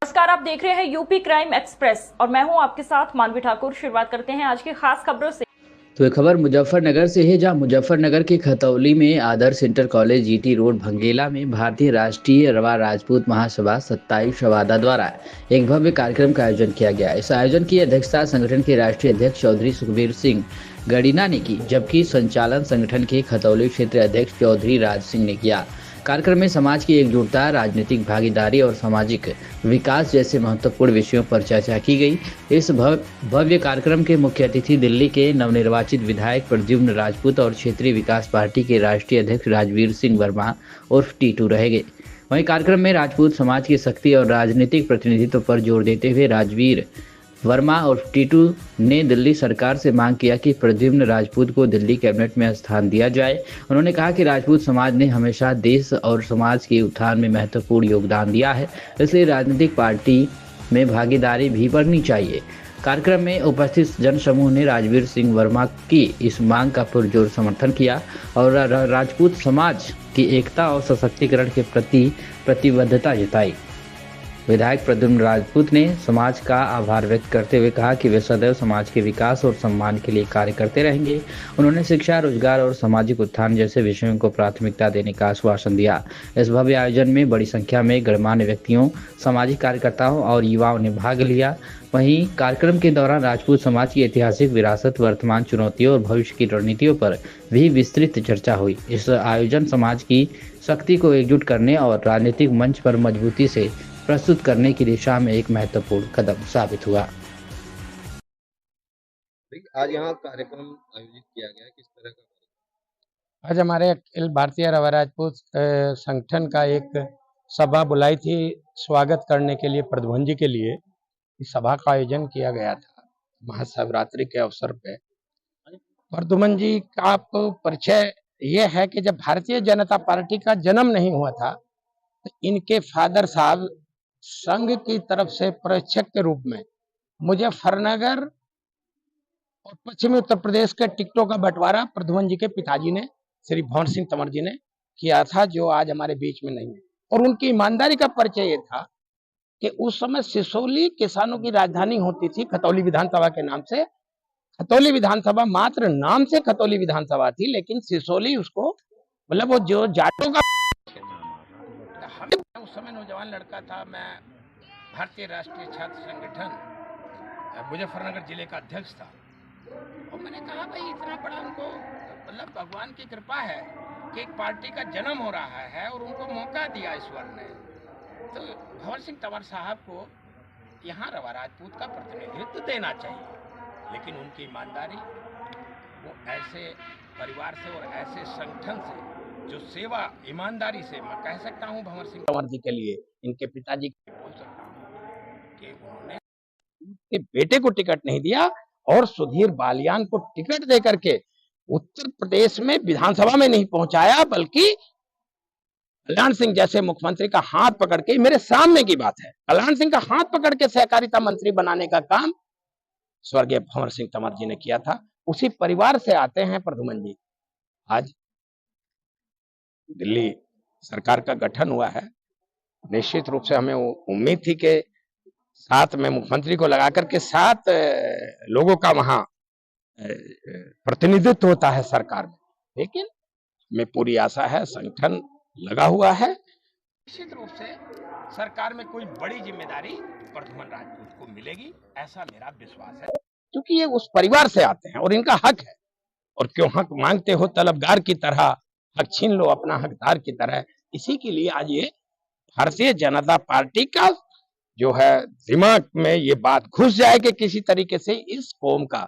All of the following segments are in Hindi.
नमस्कार, आप देख रहे हैं यूपी क्राइम एक्सप्रेस और मैं हूं आपके साथ मानवी ठाकुर। शुरुआत करते हैं आज की खास खबरों से। तो ये खबर मुजफ्फरनगर से है, जहां मुजफ्फरनगर के खतौली में आदर्श इंटर कॉलेज जीटी रोड भंगेला में भारतीय राष्ट्रीय रवा राजपूत महासभा 27 शवादा द्वारा एक भव्य कार्यक्रम का आयोजन किया गया। इस आयोजन की अध्यक्षता संगठन के राष्ट्रीय अध्यक्ष चौधरी सुखबीर सिंह गड़ीना ने की, जबकि संचालन संगठन के खतौली क्षेत्र अध्यक्ष चौधरी राज सिंह ने किया। कार्यक्रम में समाज की एकजुटता, राजनीतिक भागीदारी और सामाजिक विकास जैसे महत्वपूर्ण विषयों पर चर्चा की गई। इस भव्य कार्यक्रम के मुख्य अतिथि दिल्ली के नवनिर्वाचित विधायक प्रद्युम्न राजपूत और क्षेत्रीय विकास पार्टी के राष्ट्रीय अध्यक्ष राजवीर सिंह वर्मा उर्फ टीटू रहेंगे। वहीं कार्यक्रम में राजपूत समाज की शक्ति और राजनीतिक प्रतिनिधित्व पर जोर देते हुए राजवीर वर्मा और टीटू ने दिल्ली सरकार से मांग किया कि प्रद्युम्न राजपूत को दिल्ली कैबिनेट में स्थान दिया जाए। उन्होंने कहा कि राजपूत समाज ने हमेशा देश और समाज के उत्थान में महत्वपूर्ण योगदान दिया है, इसलिए राजनीतिक पार्टी में भागीदारी भी बढ़नी चाहिए। कार्यक्रम में उपस्थित जनसमूह ने राजवीर सिंह वर्मा की इस मांग का पुरजोर समर्थन किया और राजपूत समाज की एकता और सशक्तिकरण के प्रति प्रतिबद्धता जताई। विधायक प्रद्युम्न राजपूत ने समाज का आभार व्यक्त करते हुए कहा कि वे सदैव समाज के विकास और सम्मान के लिए कार्य करते रहेंगे। उन्होंने शिक्षा, रोजगार और सामाजिक उत्थान जैसे विषयों को प्राथमिकता देने का आश्वासन दिया। इस भव्य आयोजन में बड़ी संख्या में गणमान्य व्यक्तियों, सामाजिक कार्यकर्ताओं और युवाओं ने भाग लिया। वहीं कार्यक्रम के दौरान राजपूत समाज की ऐतिहासिक विरासत, वर्तमान चुनौतियों और भविष्य की रणनीतियों पर भी विस्तृत चर्चा हुई। इस आयोजन समाज की शक्ति को एकजुट करने और राजनीतिक मंच पर मजबूती से प्रस्तुत करने की दिशा में एक महत्वपूर्ण कदम साबित हुआ। आज यहाँ कार्यक्रम आयोजित किया गया, किस तरह का कार्यक्रम? आज हमारे अखिल भारतीय रवा राजपूत संगठन का एक सभा बुलाई थी स्वागत करने के लिए, प्रद्युम्न जी के लिए। इस सभा का आयोजन किया गया था महाशिवरात्रि के अवसर पे। प्रद्युम्न जी का परिचय ये है कि जब भारतीय जनता पार्टी का जन्म नहीं हुआ था तो इनके फादर साहब संघ की तरफ से प्रेक्षक के रूप में मुजफ्फरनगर और पश्चिमी उत्तर प्रदेश के टिकटों का बंटवारा प्रद्युम्न जी के पिताजी ने, श्री भंवर सिंह तंवर जी ने किया था, जो आज हमारे बीच में नहीं है। और उनकी ईमानदारी का परिचय ये था कि उस समय सिसोली किसानों की राजधानी होती थी खतौली विधानसभा के नाम से। खतौली विधानसभा मात्र नाम से खतौली विधानसभा थी, लेकिन सिसोली उसको मतलब वो जो जाटों का उस समय नौजवान लड़का था। मैं भारतीय राष्ट्रीय छात्र संगठन मुजफ्फरनगर जिले का अध्यक्ष था और मैंने कहा भाई इतना बड़ा उनको मतलब भगवान की कृपा है कि एक पार्टी का जन्म हो रहा है और उनको मौका दिया ईश्वर ने। तो भंवर सिंह तंवर साहब को यहाँ रवा राजपूत का प्रतिनिधित्व देना चाहिए, लेकिन उनकी ईमानदारी, वो ऐसे परिवार से और ऐसे संगठन से जो सेवा ईमानदारी से, मैं कह सकता हूँ भंवर सिंह तंवर जी के लिए, इनके पिताजी बोल सकता हूँ कि उन्होंने उनके बेटे को टिकट नहीं दिया और सुधीर बालियान को टिकट देकर के उत्तर प्रदेश में विधानसभा में नहीं पहुंचाया, बल्कि कल्याण सिंह जैसे मुख्यमंत्री का हाथ पकड़ के, मेरे सामने की बात है, कल्याण सिंह का हाथ पकड़ के सहकारिता मंत्री बनाने का काम स्वर्गीय भंवर सिंह तंवर जी ने किया था। उसी परिवार से आते हैं प्रद्युम्न जी। आज दिल्ली सरकार का गठन हुआ है, निश्चित रूप से हमें उम्मीद थी कि साथ में मुख्यमंत्री को लगा करके 7 लोगों का वहां प्रतिनिधित्व होता है सरकार में, लेकिन हमें पूरी आशा है, संगठन लगा हुआ है, निश्चित रूप से सरकार में कोई बड़ी जिम्मेदारी प्रद्युम्न राजपूत को मिलेगी, ऐसा मेरा विश्वास है। क्योंकि ये उस परिवार से आते हैं और इनका हक है, और क्यों हक मांगते हो तलबगार की तरह, हक छीन लो अपना हकदार की तरह। इसी के लिए आज ये भारतीय जनता पार्टी का जो है दिमाग में ये बात घुस जाए कि किसी तरीके से इस कौम का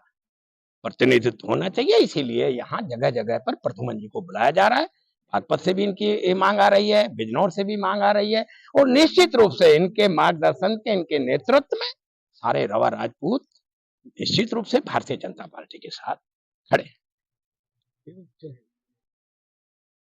प्रतिनिधित्व होना चाहिए, इसीलिए यहाँ जगह जगह पर प्रद्युम्न जी को बुलाया जा रहा है। बागपत से भी इनकी मांग आ रही है, बिजनौर से भी मांग आ रही है, और निश्चित रूप से इनके मार्गदर्शन के, इनके नेतृत्व में सारे रवा राजपूत निश्चित रूप से भारतीय जनता पार्टी के साथ खड़े हैं।